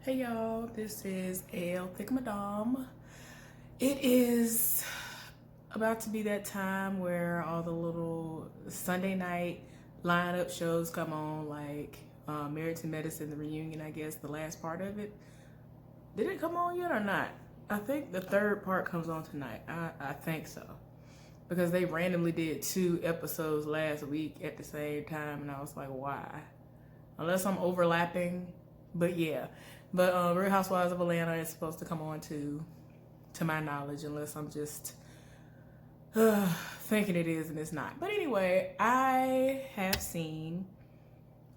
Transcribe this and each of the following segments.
Hey y'all, this is El Thick Madame. It is about to be that time where all the little Sunday night lineup shows come on, like Married to Medicine, the reunion, I guess, the last part of it. Did it come on yet or not? I think the third part comes on tonight. I think so. Because they randomly did 2 episodes last week at the same time, and I was like, why? Unless I'm overlapping. But yeah. But Real Housewives of Atlanta is supposed to come on to my knowledge, unless I'm just thinking it is and it's not. But anyway, I have seen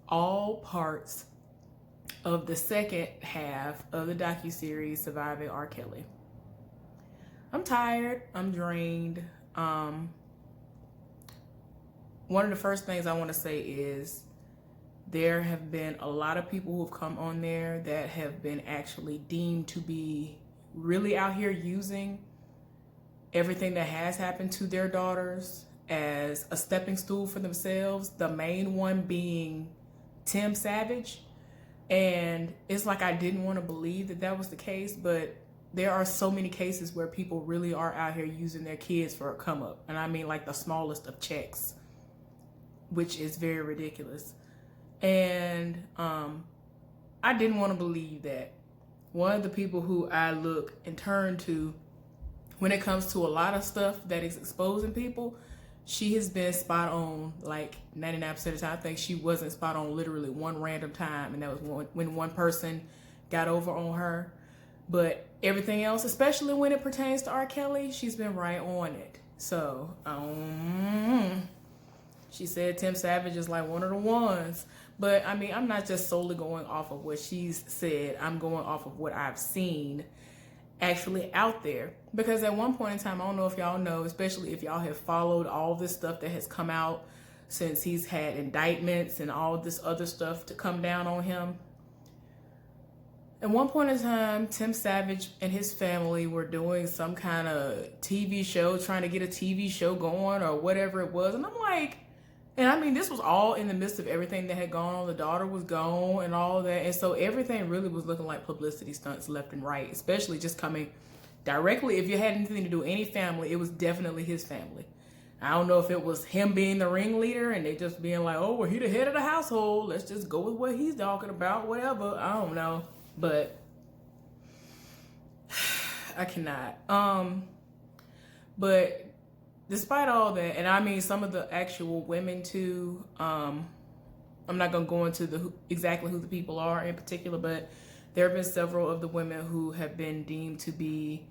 all parts of the second half of the docuseries Surviving R. Kelly. I'm tired. I'm drained. One of the first things I want to say is there have been a lot of people who've come on there that have been actually deemed to be really out here using everything that has happened to their daughters as a stepping stool for themselves. The main one being Tim Savage. And it's like I didn't want to believe that that was the case, but there are so many cases where people really are out here using their kids for a come up. And I mean like the smallest of checks, which is very ridiculous. And I didn't want to believe that. One of the people who I look and turn to when it comes to a lot of stuff that is exposing people, she has been spot on like 99% of the time. I think she wasn't spot on literally one random time, and that was when one person got over on her. But everything else, especially when it pertains to R. Kelly, she's been right on it. So, she said Tim Savage is like one of the ones. But I mean, I'm not just solely going off of what she's said. I'm going off of what I've seen actually out there. Because at one point in time, I don't know if y'all know, especially if y'all have followed all this stuff that has come out since he's had indictments and all this other stuff to come down on him. At one point in time, Tim Savage and his family were doing some kind of TV show, trying to get a TV show going or whatever it was. And I'm like, and I mean, this was all in the midst of everything that had gone on. The daughter was gone and all that. And so everything really was looking like publicity stunts left and right, especially just coming directly. If you had anything to do with any family, it was definitely his family. I don't know if it was him being the ringleader and they just being like, oh, well, he the head of the household. Let's just go with what he's talking about, whatever. I don't know. But I cannot. But despite all that, and I mean some of the actual women too, I'm not going to go into exactly who the people are in particular, but there have been several of the women who have been deemed to be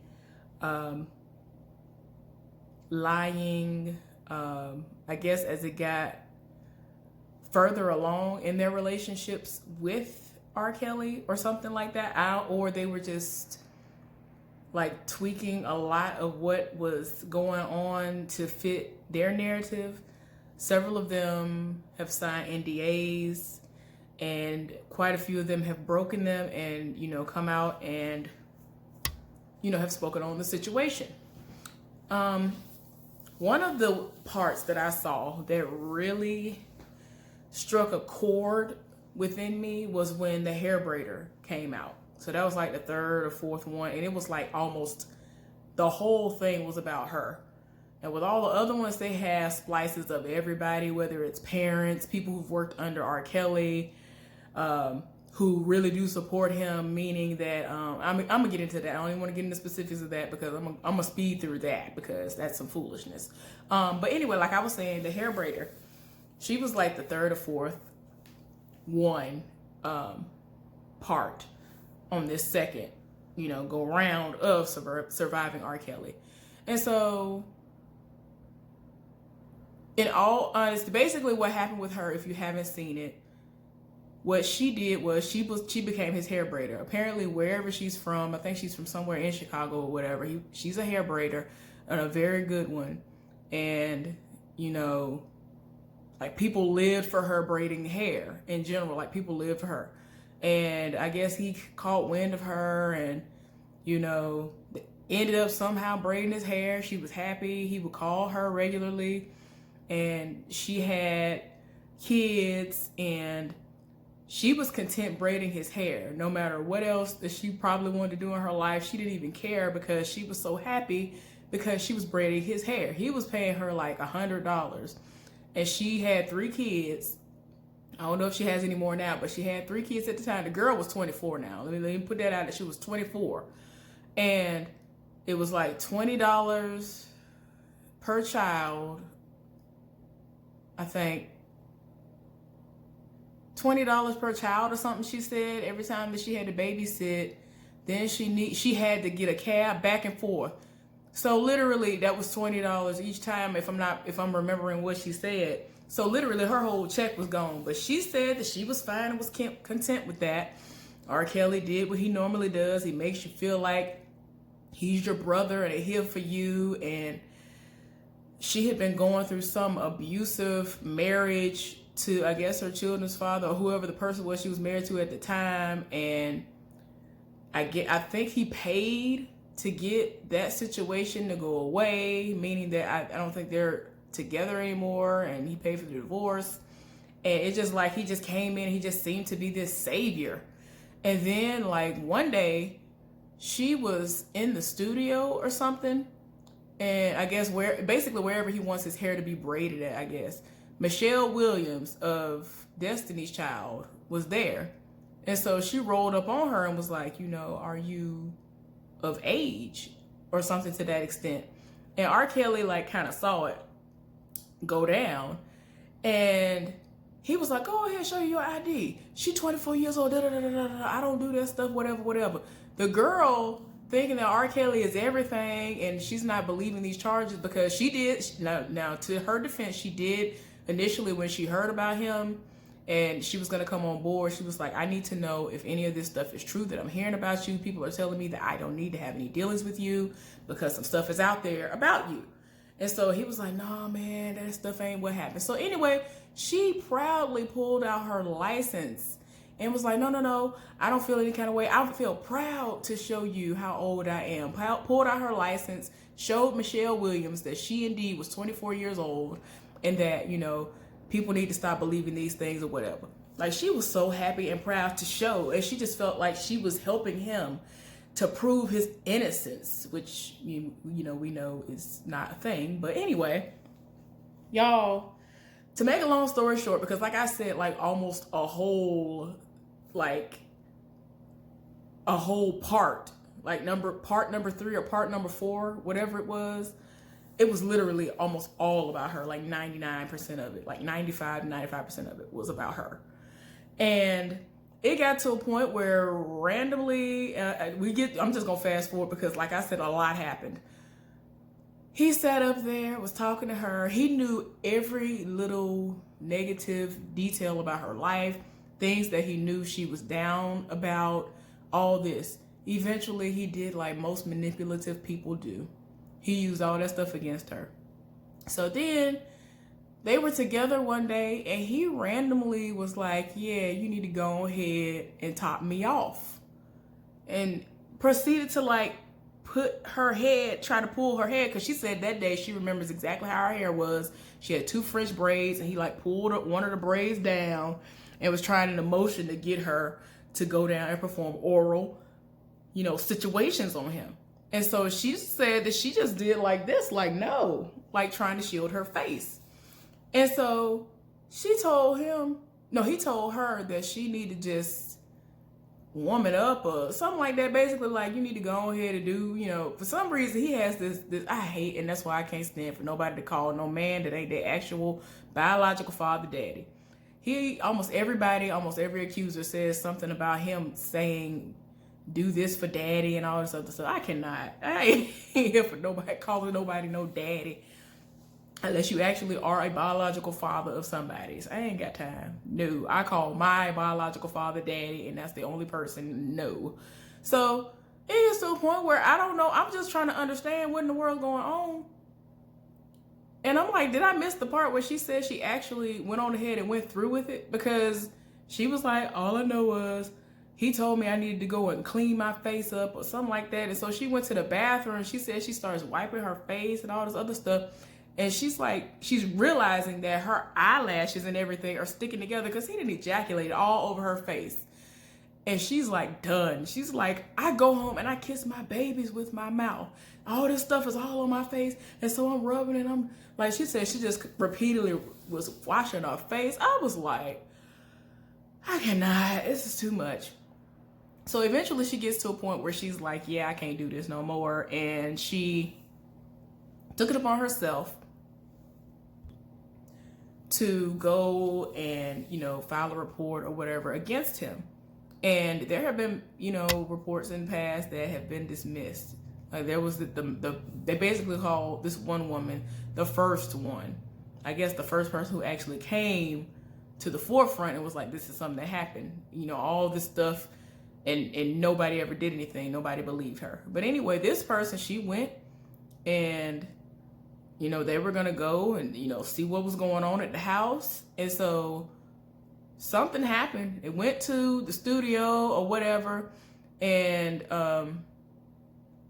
lying, I guess as it got further along in their relationships with R. Kelly or something like that, or they were just like tweaking a lot of what was going on to fit their narrative. Several of them have signed NDAs, and quite a few of them have broken them and, come out and, have spoken on the situation. One of the parts that I saw that really struck a chord within me was when the Hair Braider came out. So that was like the third or fourth one, and it was like almost the whole thing was about her. And with all the other ones, they have splices of everybody, whether it's parents, people who've worked under R. Kelly, who really do support him, meaning that I'm gonna get into that. I don't even want to get into specifics of that because I'm gonna speed through that because that's some foolishness. But anyway, like I was saying, the Hair Braider, she was like the third or fourth one part on this second, go round of Surviving R. Kelly. And so, in all honesty, basically what happened with her, if you haven't seen it, what she did was she became his hair braider. Apparently, wherever she's from, I think she's from somewhere in Chicago or whatever, she's a hair braider and a very good one. And, like people lived for her braiding hair in general, like people lived for her. And I guess he caught wind of her and, ended up somehow braiding his hair. She was happy. He would call her regularly. And she had kids. And she was content braiding his hair. No matter what else that she probably wanted to do in her life, she didn't even care because she was so happy because she was braiding his hair. He was paying her like $100, and she had 3 kids. I don't know if she has any more now, but she had 3 kids at the time. The girl was 24 now. Let me put that out that she was 24. And it was like $20 per child. I think $20 per child or something, she said, every time that she had to babysit. Then she had to get a cab back and forth. So literally that was $20 each time if I'm remembering what she said. So literally her whole check was gone. But she said that she was fine and was content with that. R. Kelly did what he normally does. He makes you feel like he's your brother and here for you. And she had been going through some abusive marriage to, I guess, her children's father or whoever the person was she was married to at the time. And I think he paid to get that situation to go away, meaning that I don't think they're together anymore, and he paid for the divorce. And it's just like he just came in, he just seemed to be this savior. And then like one day she was in the studio or something, and I guess basically wherever he wants his hair to be braided at, I guess Michelle Williams of Destiny's Child was there. And so she rolled up on her and was like, are you of age or something to that extent? And R. Kelly like kind of saw it go down, and he was like, go ahead, show you your ID. She 24 years old, I don't do that stuff, whatever. The girl thinking that R. Kelly is everything, and she's not believing these charges because she did. Now to her defense, she did initially when she heard about him and she was going to come on board. She was like, I need to know if any of this stuff is true that I'm hearing about you. People are telling me that I don't need to have any dealings with you because some stuff is out there about you. And so he was like, nah, man, that stuff ain't what happened. So anyway, she proudly pulled out her license and was like, no, I don't feel any kind of way. I feel proud to show you how old I am. Pulled out her license, showed Michelle Williams that she indeed was 24 years old and that, people need to stop believing these things or whatever. Like, she was so happy and proud to show, and she just felt like she was helping him to prove his innocence, which, we know is not a thing. But anyway, y'all, to make a long story short, because like I said, like almost a whole part, like part number 3 or part number 4, whatever it was literally almost all about her, like 99% of it, like 95% of it was about her. And it got to a point where randomly, I'm just going to fast forward because like I said, a lot happened. He sat up there, was talking to her. He knew every little negative detail about her life, things that he knew she was down about, all this. Eventually, he did like most manipulative people do. He used all that stuff against her. So then they were together one day and he randomly was like, yeah, you need to go ahead and top me off. And proceeded to like try to pull her hair, because she said that day she remembers exactly how her hair was. She had 2 French braids and he like pulled one of the braids down and was trying in a motion to get her to go down and perform oral, situations on him. And so she said that she just did like this, like no, like trying to shield her face. And so he told her that she needed to just warm it up or something like that. Basically, like, you need to go ahead and do, for some reason he has this I hate, and that's why I can't stand for nobody to call no man that ain't their actual biological father daddy. Almost every accuser says something about him saying, do this for daddy and all this other stuff. I ain't here for nobody calling nobody no daddy unless you actually are a biological father of somebody's. I ain't got time. No, I call my biological father daddy, and that's the only person. No. So it is to a point where I don't know. I'm just trying to understand what in the world going on. And I'm like, did I miss the part where she said she actually went on ahead and went through with it? Because she was like, all I know was he told me I needed to go and clean my face up or something like that. And so she went to the bathroom. She said she starts wiping her face and all this other stuff. And she's realizing that her eyelashes and everything are sticking together because he didn't ejaculate all over her face. And she's like, done. She's like, I go home and I kiss my babies with my mouth. All this stuff is all on my face. And so I'm rubbing and I'm like, she said she just repeatedly was washing her face. I was like, I cannot, this is too much. So eventually she gets to a point where she's like, yeah, I can't do this no more. And she took it upon herself to go and, file a report or whatever against him. And there have been, reports in the past that have been dismissed. Like there was they basically called this one woman the first one. I guess the first person who actually came to the forefront and was like, this is something that happened. All this stuff, and nobody ever did anything. Nobody believed her. But anyway, this person, she went and, they were going to go and, see what was going on at the house. And so something happened. It went to the studio or whatever. And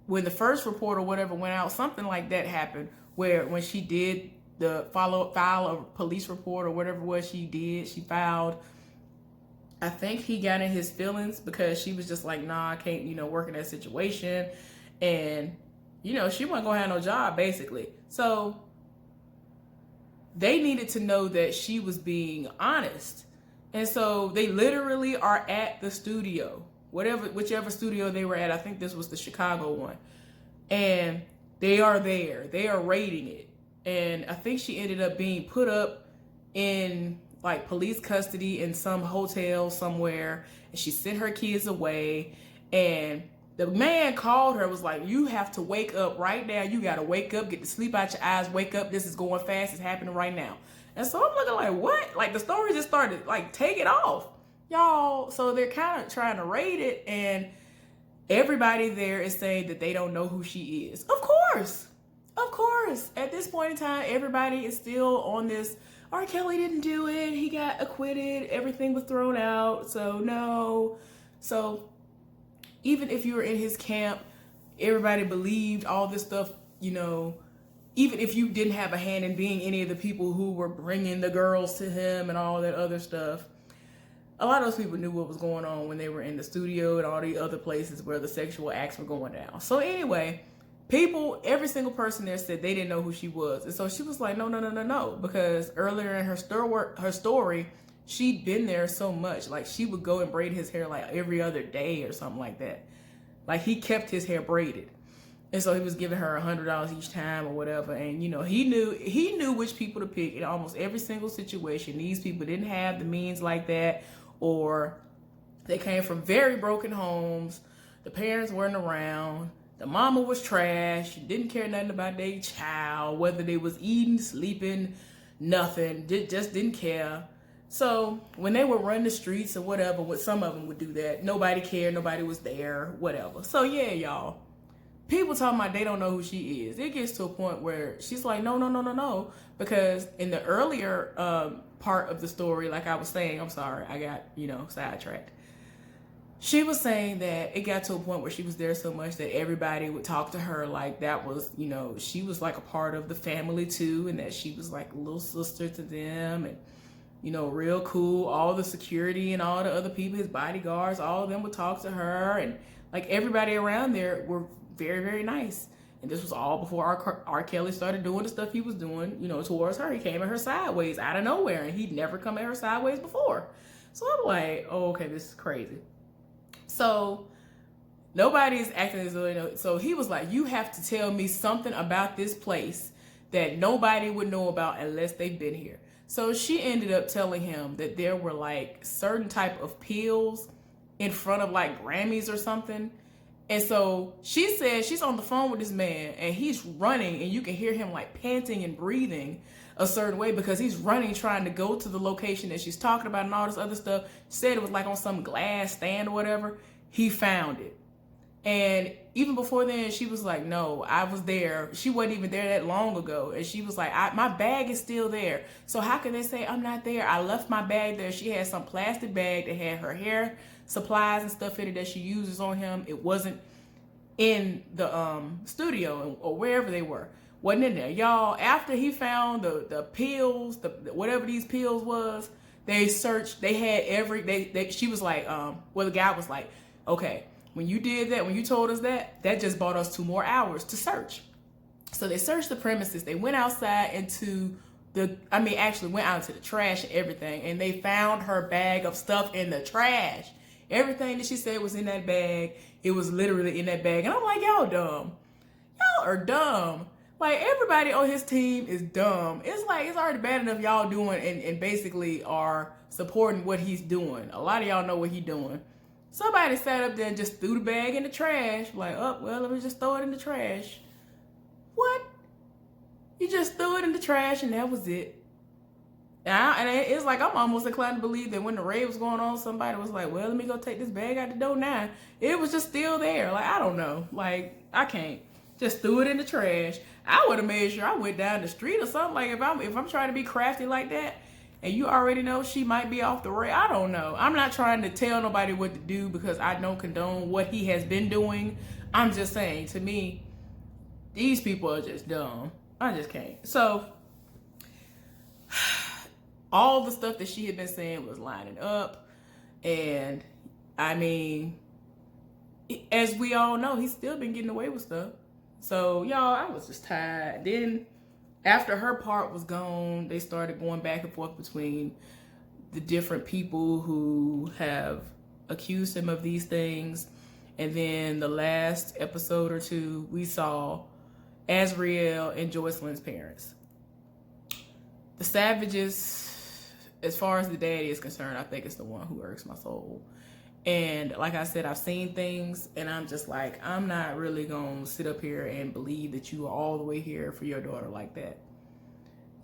when the first report or whatever went out, something like that happened where when she did the file a police report or whatever it was she did, she filed, I think he got in his feelings because she was just like, nah, I can't, work in that situation. And, she wasn't going to have no job basically. So they needed to know that she was being honest. And so they literally are at the studio, whichever studio they were at. I think this was the Chicago one. And they are there. They are raiding it. And I think she ended up being put up in like police custody in some hotel somewhere. And she sent her kids away. And the man called her, was like, you have to wake up right now. You got to wake up, get the sleep out your eyes, wake up. This is going fast. It's happening right now. And so I'm looking like, what? Like the story just started like taking off, y'all. So they're kind of trying to raid it. And everybody there is saying that they don't know who she is. Of course. At this point in time, everybody is still on this. R. Kelly didn't do it. He got acquitted. Everything was thrown out. So no. So even if you were in his camp, everybody believed all this stuff, even if you didn't have a hand in being any of the people who were bringing the girls to him and all that other stuff, a lot of those people knew what was going on when they were in the studio and all the other places where the sexual acts were going down. So anyway, every single person there said they didn't know who she was. And so she was like, no, because earlier in her story, she'd been there so much. Like she would go and braid his hair like every other day or something like that. Like he kept his hair braided. And so he was giving her $100 each time or whatever. And, he knew which people to pick in almost every single situation. These people didn't have the means like that, or they came from very broken homes. The parents weren't around. The mama was trash. She didn't care nothing about their child, whether they was eating, sleeping, nothing. Just didn't care. So when they would run the streets or whatever, some of them would do that. Nobody cared. Nobody was there, whatever. So yeah, y'all. People talking about they don't know who she is. It gets to a point where she's like, no. Because in the earlier part of the story, like I was saying, I'm sorry, I got, sidetracked. She was saying that it got to a point where she was there so much that everybody would talk to her like that was, she was like a part of the family too, and that she was like a little sister to them, and, real cool. All the security and all the other people, his bodyguards, all of them would talk to her, and like everybody around there were very, very nice. And this was all before R. Kelly started doing the stuff he was doing, towards her. He came at her sideways out of nowhere, and he'd never come at her sideways before. So I'm like, oh, okay, this is crazy. So nobody's acting as though So he was like, you have to tell me something about this place that nobody would know about unless they've been here. So she ended up telling him that there were like certain type of pills in front of like Grammys or something. And so she said she's on the phone with this man and he's running, and you can hear him like panting and breathing a certain way because he's running, trying to go to the location that she's talking about and all this other stuff. Said it was like on some glass stand or whatever. He found it. And even before then, she was like, no, I was there. She wasn't even there that long ago. And she was like, my bag is still there. So how can they say I'm not there? I left my bag there. She had some plastic bag that had her hair supplies and stuff in it that she uses on him. It wasn't in the studio or wherever they were. wasn't in there. Y'all, after he found the pills, whatever these pills was, they searched, they had she was like, the guy was like, okay, when you did that, when you told us that just bought us 2 more hours to search. So they searched the premises. They went outside actually went out into the trash and everything, and they found her bag of stuff in the trash. Everything that she said was in that bag, it was literally in that bag. And I'm like, y'all dumb. Y'all are dumb. Like, everybody on his team is dumb. It's like, it's already bad enough y'all doing and basically are supporting what he's doing. A lot of y'all know what he's doing. Somebody sat up there and just threw the bag in the trash. Like, oh, well, let me just throw it in the trash. What? You just threw it in the trash and that was it. And it's like, I'm almost inclined to believe that when the raid was going on, somebody was like, well, let me go take this bag out the door now. It was just still there. Like, I don't know. Like, I can't. Just threw it in the trash. I would have made sure I went down the street or something. Like, if I'm trying to be crafty like that, and you already know she might be off the rail, I don't know. I'm not trying to tell nobody what to do because I don't condone what he has been doing. I'm just saying, to me, these people are just dumb. I just can't. So, all the stuff that she had been saying was lining up. And, I mean, as we all know, he's still been getting away with stuff. So, y'all, I was just tired. Then, after her part was gone, they started going back and forth between the different people who have accused him of these things. And then the last episode or two, we saw Azriel and Joycelyn's parents. The Savages, as far as the daddy is concerned, I think it's the one who irks my soul. And like I said, I've seen things and I'm just like, I'm not really going to sit up here and believe that you are all the way here for your daughter like that.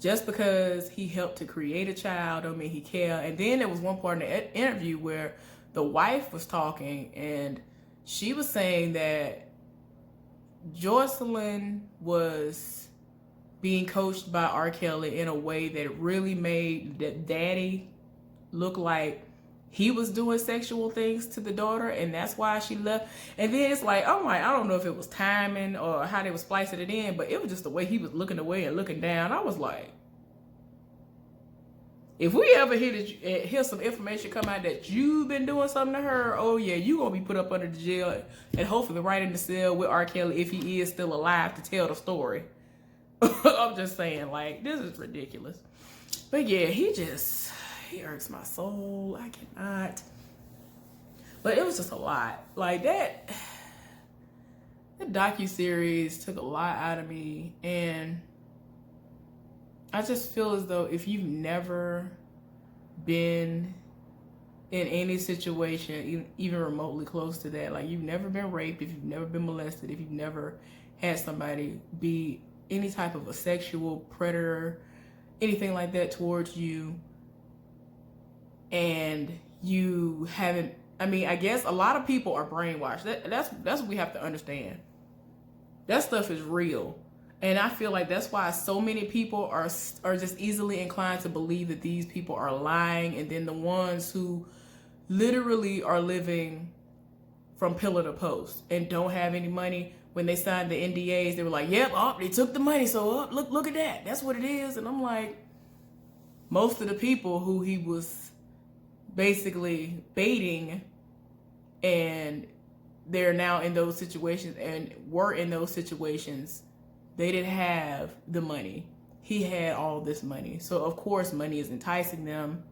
Just because he helped to create a child don't mean he care. And then there was one part in the interview where the wife was talking and she was saying that Joycelyn was being coached by R. Kelly in a way that really made that daddy look like he was doing sexual things to the daughter, and that's why she left. And then it's like, I'm like, I don't know if it was timing or how they were splicing it in, but it was just the way he was looking away and looking down. I was like, if we ever hear some information come out that you've been doing something to her, oh yeah, you gonna be put up under the jail and hopefully right in the cell with R. Kelly if he is still alive to tell the story. I'm just saying, like, this is ridiculous. But yeah, he irks my soul. I cannot. But it was just a lot. Like, that docuseries took a lot out of me. And I just feel as though if you've never been in any situation, even remotely close to that, like you've never been raped, if you've never been molested, if you've never had somebody be any type of a sexual predator, anything like that towards you, and you haven't, I mean, I guess a lot of people are brainwashed. That's what we have to understand. That stuff is real. And I feel like that's why so many people are just easily inclined to believe that these people are lying. And then the ones who literally are living from pillar to post and don't have any money, when they signed the NDAs, they were like, yep, they took the money. So look at that. That's what it is. And I'm like, most of the people who he was basically baiting and they're now in those situations and were in those situations, they didn't have the money. He had all this money. So of course money is enticing them.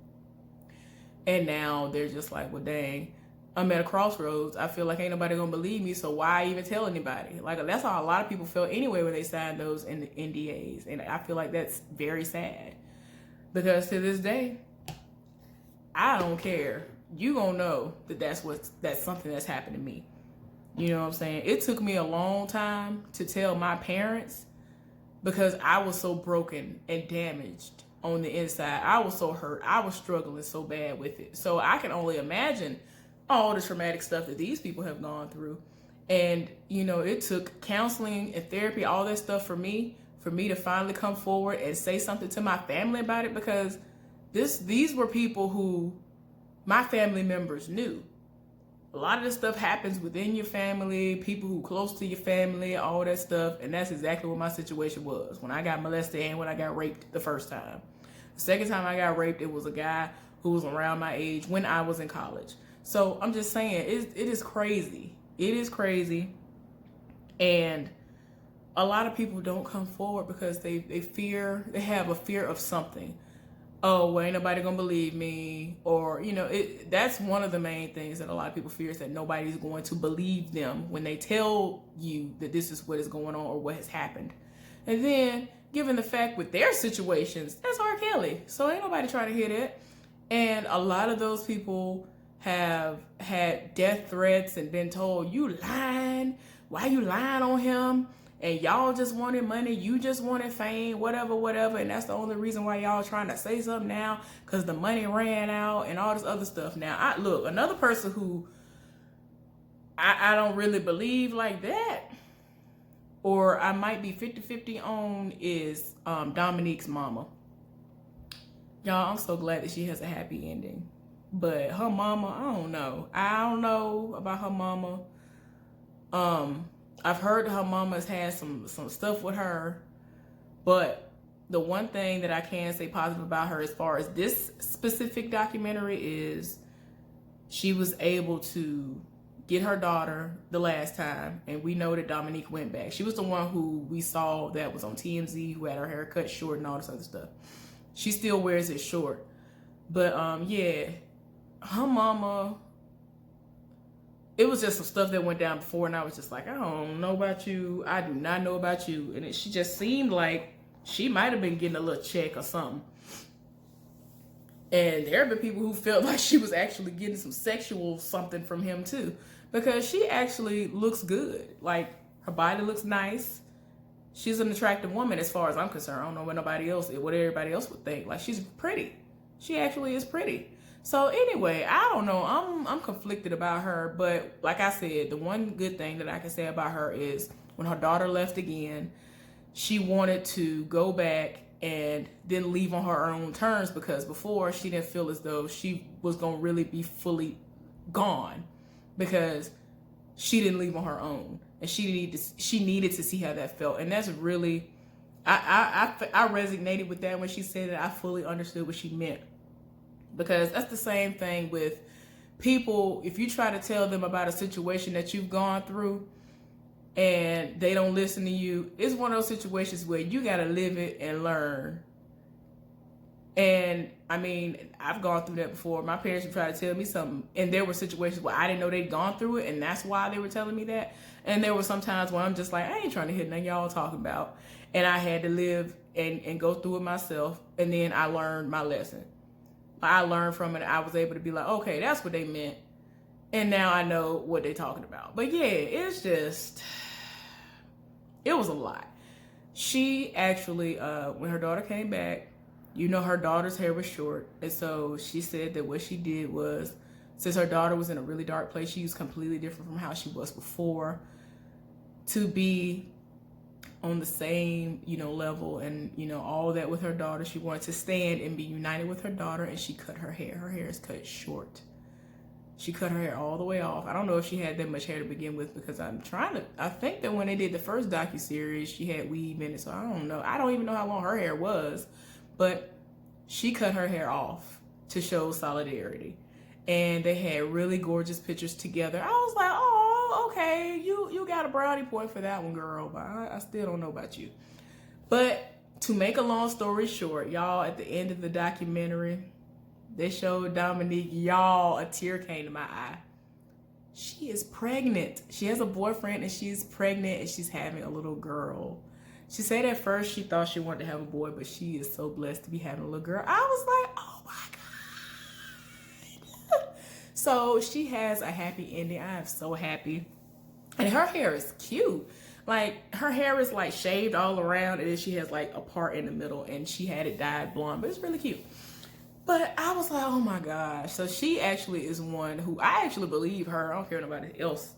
And now they're just like, well, dang, I'm at a crossroads. I feel like ain't nobody gonna believe me, so why even tell anybody? Like, that's how a lot of people felt anyway when they signed those in the NDAs. And I feel like that's very sad. Because to this day, I don't care. You gonna know that that's something that's happened to me. You know what I'm saying? It took me a long time to tell my parents because I was so broken and damaged on the inside. I was so hurt. I was struggling so bad with it. So I can only imagine all the traumatic stuff that these people have gone through. And, you know, it took counseling and therapy, all that stuff for me to finally come forward and say something to my family about it, because these were people who my family members knew. a lot of this stuff happens within your family, people who close to your family, all that stuff. And that's exactly what my situation was when I got molested and when I got raped the first time. The second time I got raped, it was a guy who was around my age when I was in college. So I'm just saying, it is crazy. It is crazy. And a lot of people don't come forward because they have a fear of something. Oh, well, ain't nobody gonna believe me, or that's one of the main things that a lot of people fear, is that nobody's going to believe them when they tell you that this is what is going on or what has happened. And then, given the fact with their situations, that's R. Kelly, so ain't nobody trying to hear that. And a lot of those people have had death threats and been told, you lying, why you lying on him? And y'all just wanted money, you just wanted fame, whatever, and that's the only reason why y'all trying to say something now, because the money ran out and all this other stuff. Now, look, another person who I don't really believe like that, or I might be 50-50 on, is Dominique's mama. Y'all, I'm so glad that she has a happy ending. But her mama, I don't know. I don't know about her mama. I've heard her mama's had some stuff with her, but the one thing that I can say positive about her as far as this specific documentary is she was able to get her daughter the last time, and we know that Dominique went back. She was the one who we saw that was on TMZ, who had her hair cut short and all this other stuff. She still wears it short. But yeah, her mama, it was just some stuff that went down before, and I was just like, I don't know about you. I do not know about you. And she just seemed like she might have been getting a little check or something. And there have been people who felt like she was actually getting some sexual something from him too, because she actually looks good. Like, her body looks nice. She's an attractive woman as far as I'm concerned. I don't know what everybody else would think. Like, she's pretty. She actually is pretty. So anyway, I don't know. I'm conflicted about her, but like I said, the one good thing that I can say about her is when her daughter left again, she wanted to go back and then leave on her own terms, because before she didn't feel as though she was going to really be fully gone, because she didn't leave on her own, and she needed to see how that felt. And that's really, I resonated with that when she said that. I fully understood what she meant. Because that's the same thing with people. If you try to tell them about a situation that you've gone through and they don't listen to you, it's one of those situations where you got to live it and learn. And I mean, I've gone through that before. My parents would try to tell me something, and there were situations where I didn't know they'd gone through it, and that's why they were telling me that. And there were some times where I'm just like, I ain't trying to hear nothing y'all talking about. And I had to live and go through it myself, and then I learned my lesson. I learned from it. I was able to be like, okay, that's what they meant. And now I know what they're talking about. But yeah, it was a lot. She actually, when her daughter came back, her daughter's hair was short. And so she said that what she did was, since her daughter was in a really dark place, she was completely different from how she was before, to be on the same, level and, all that with her daughter. She wanted to stand and be united with her daughter, and she cut her hair. Her hair is cut short. She cut her hair all the way off. I don't know if she had that much hair to begin with, because I think that when they did the first docuseries, she had weave in it, so I don't know. I don't even know how long her hair was, but she cut her hair off to show solidarity. And they had really gorgeous pictures together. I was like, oh, okay, you got a brownie point for that one, girl, but I still don't know about you. But to make a long story short, y'all, at the end of the documentary, they showed Dominique, y'all, a tear came to my eye. She is pregnant. She has a boyfriend, and she's pregnant, and she's having a little girl. She said at first she thought she wanted to have a boy, but she is so blessed to be having a little girl. I was like, oh my God. So she has a happy ending. I am so happy. And her hair is cute. Like, her hair is like shaved all around, and then she has like a part in the middle, and she had it dyed blonde, but it's really cute. But I was like, oh my gosh. So she actually is one who, I actually believe her. I don't care nobody else,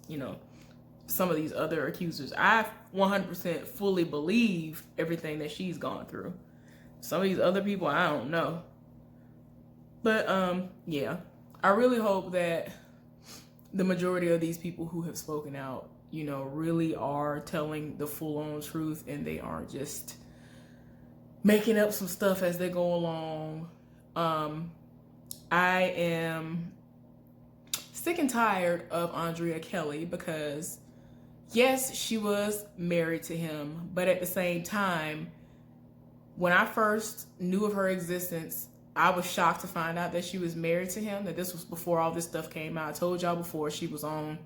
some of these other accusers. I 100% fully believe everything that she's gone through. Some of these other people, I don't know. But yeah, I really hope that the majority of these people who have spoken out, you know, really are telling the full-on truth, and they aren't just making up some stuff as they go along. I am sick and tired of Andrea Kelly because, yes, she was married to him, but at the same time, when I first knew of her existence, I was shocked to find out that she was married to him, that this was before all this stuff came out. I told y'all before she was on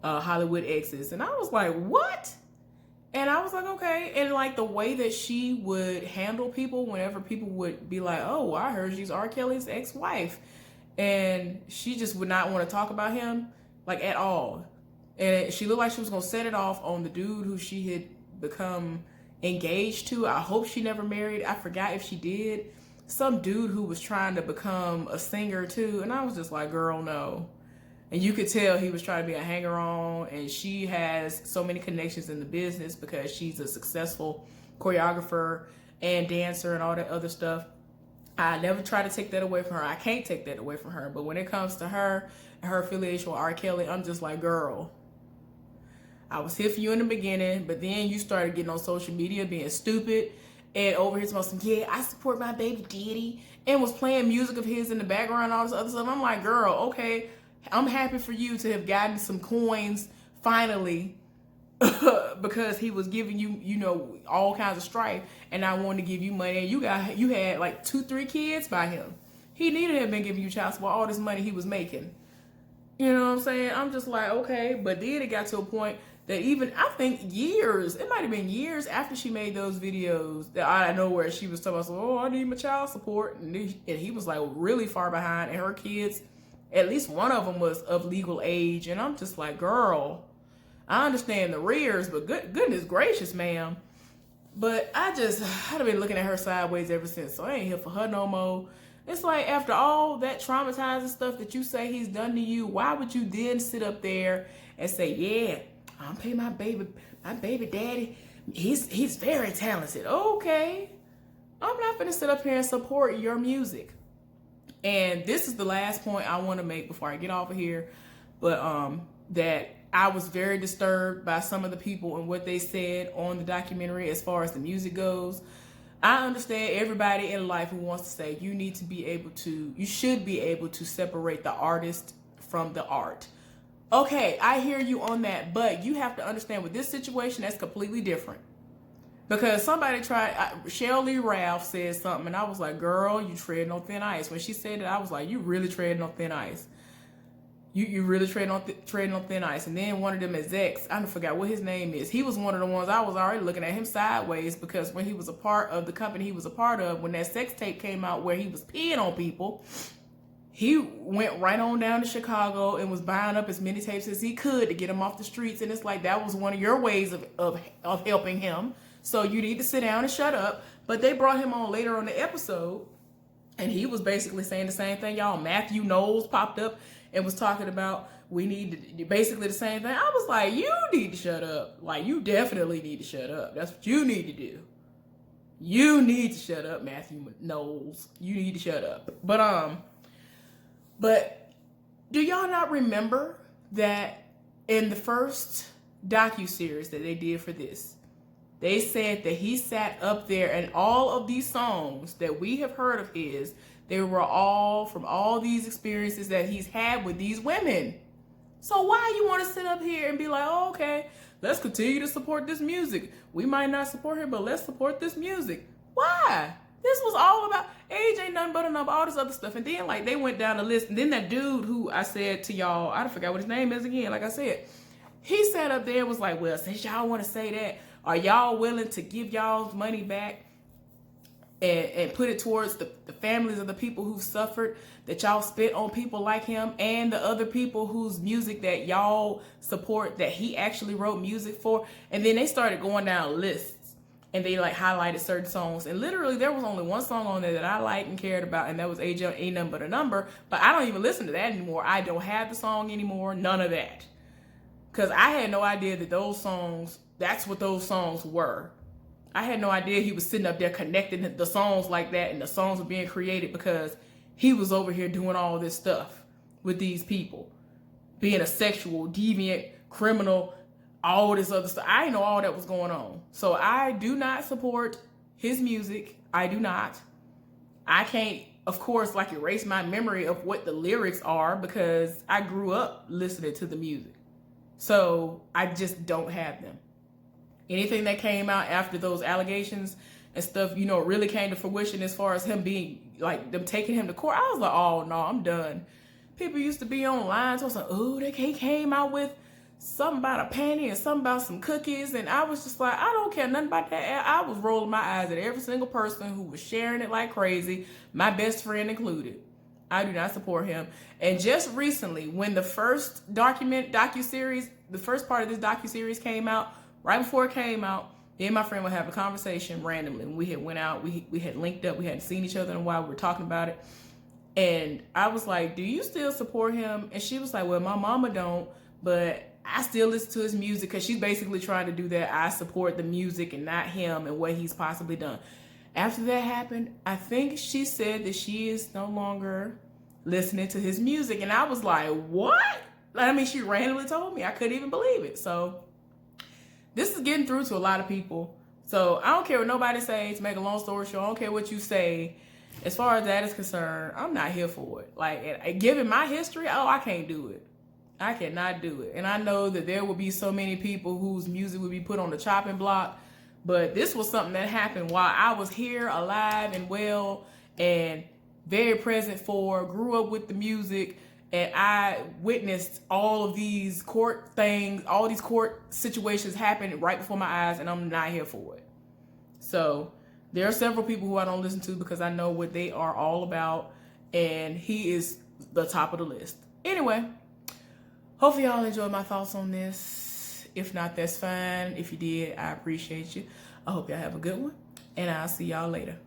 Hollywood Exes, and I was like, what? And I was like, okay. And like the way that she would handle people whenever people would be like, oh, I heard she's R. Kelly's ex-wife. And she just would not want to talk about him, like, at all. And she looked like she was going to set it off on the dude who she had become engaged to. I hope she never married. I forgot if she did. Some dude who was trying to become a singer too. And I was just like, girl, no. And you could tell he was trying to be a hanger-on, and she has so many connections in the business because she's a successful choreographer and dancer and all that other stuff. I never try to take that away from her. I can't take that away from her. But when it comes to her and her affiliation with R. Kelly, I'm just like, girl, I was here for you in the beginning, but then you started getting on social media being stupid and over here talking, yeah, I support my baby daddy, and was playing music of his in the background and all this other stuff. I'm like, girl, okay, I'm happy for you to have gotten some coins finally because he was giving you, you know, all kinds of strife, and I wanted to give you money, and you had like 2-3 kids by him. He needed to have been giving you child support, all this money he was making. You know what I'm saying? I'm just like, okay. But then it got to a point that even, I think years, it might have been years after she made those videos that I know where she was talking about, oh, I need my child support. And he was like really far behind, and her kids, at least one of them was of legal age. And I'm just like, girl, I understand the rears, but goodness gracious, ma'am. But I've been looking at her sideways ever since. So I ain't here for her no more. It's like, after all that traumatizing stuff that you say he's done to you, why would you then sit up there and say, yeah, I'm paying my baby daddy. He's very talented. Okay. I'm not gonna sit up here and support your music. And this is the last point I want to make before I get off of here. But that I was very disturbed by some of the people and what they said on the documentary as far as the music goes. I understand everybody in life who wants to say you should be able to separate the artist from the art. Okay, I hear you on that, but you have to understand with this situation, that's completely different. Because somebody Cheryl Lee Ralph said something, and I was like, girl, you treading on thin ice. When she said it, I was like, you really treading on thin ice. You really treading on thin ice. And then one of them execs, I forgot what his name is. He was one of the ones I was already looking at him sideways, because when he was a part of the company he was a part of, when that sex tape came out where he was peeing on people, he went right on down to Chicago and was buying up as many tapes as he could to get him off the streets. And it's like, that was one of your ways of helping him. So you need to sit down and shut up. But they brought him on later on the episode, and he was basically saying the same thing, y'all. Matthew Knowles popped up and was talking about, we need to, basically the same thing. I was like, you need to shut up. Like, you definitely need to shut up. That's what you need to do. You need to shut up, Matthew Knowles. You need to shut up. But do y'all not remember that in the first docuseries that they did for this, they said that he sat up there and all of these songs that we have heard of his, they were all from all these experiences that he's had with these women. So why you want to sit up here and be like, oh, okay, let's continue to support this music. We might not support him, but let's support this music. Why? This was all about age ain't nothing but a number, all this other stuff. And then like they went down the list, and then that dude who I said to y'all, I forgot what his name is again, like I said, he sat up there and was like, well, since y'all want to say that, are y'all willing to give y'all's money back and put it towards the families of the people who suffered, that y'all spent on people like him and the other people whose music that y'all support, that he actually wrote music for? And then they started going down lists, and they like highlighted certain songs, and literally there was only one song on there that I liked and cared about, and that was Age Ain't Nothing But a Number. But I don't even listen to that anymore. I don't have the song anymore, none of that, because I had no idea that those songs, that's what those songs were. I had no idea he was sitting up there connecting the songs like that, and the songs were being created because he was over here doing all this stuff with these people. being a sexual, deviant, criminal, all this other stuff. I didn't know all that was going on. So I do not support his music. I do not. I can't, of course, like erase my memory of what the lyrics are because I grew up listening to the music. So I just don't have them. Anything that came out after those allegations and stuff, you know, really came to fruition as far as him being, like, them taking him to court. I was like, oh, no, I'm done. People used to be online, so I was like, oh, they came out with something about a panty and something about some cookies. And I was just like, I don't care nothing about that. I was rolling my eyes at every single person who was sharing it like crazy, my best friend included. I do not support him. And just recently, when the first docuseries, the first part of this docuseries came out, right before it came out, me and my friend would have a conversation randomly. When we had went out, we had linked up, we hadn't seen each other in a while, we were talking about it. And I was like, do you still support him? And she was like, well, my mama don't, but I still listen to his music, because she's basically trying to do that. I support the music and not him and what he's possibly done. After that happened, I think she said that she is no longer listening to his music. And I was like, what? I mean, she randomly told me. I couldn't even believe it. So this is getting through to a lot of people. So I don't care what nobody says. To make a long story short, I don't care what you say. As far as that is concerned, I'm not here for it. Like, given my history, I can't do it. I cannot do it. And I know that there will be so many people whose music would be put on the chopping block. But this was something that happened while I was here, alive and well, and very present for, grew up with the music, and I witnessed all of these court things, all these court situations happen right before my eyes, and I'm not here for it. So there are several people who I don't listen to because I know what they are all about, and he is the top of the list. Anyway, hopefully y'all enjoyed my thoughts on this. If not, that's fine. If you did, I appreciate you. I hope y'all have a good one, and I'll see y'all later.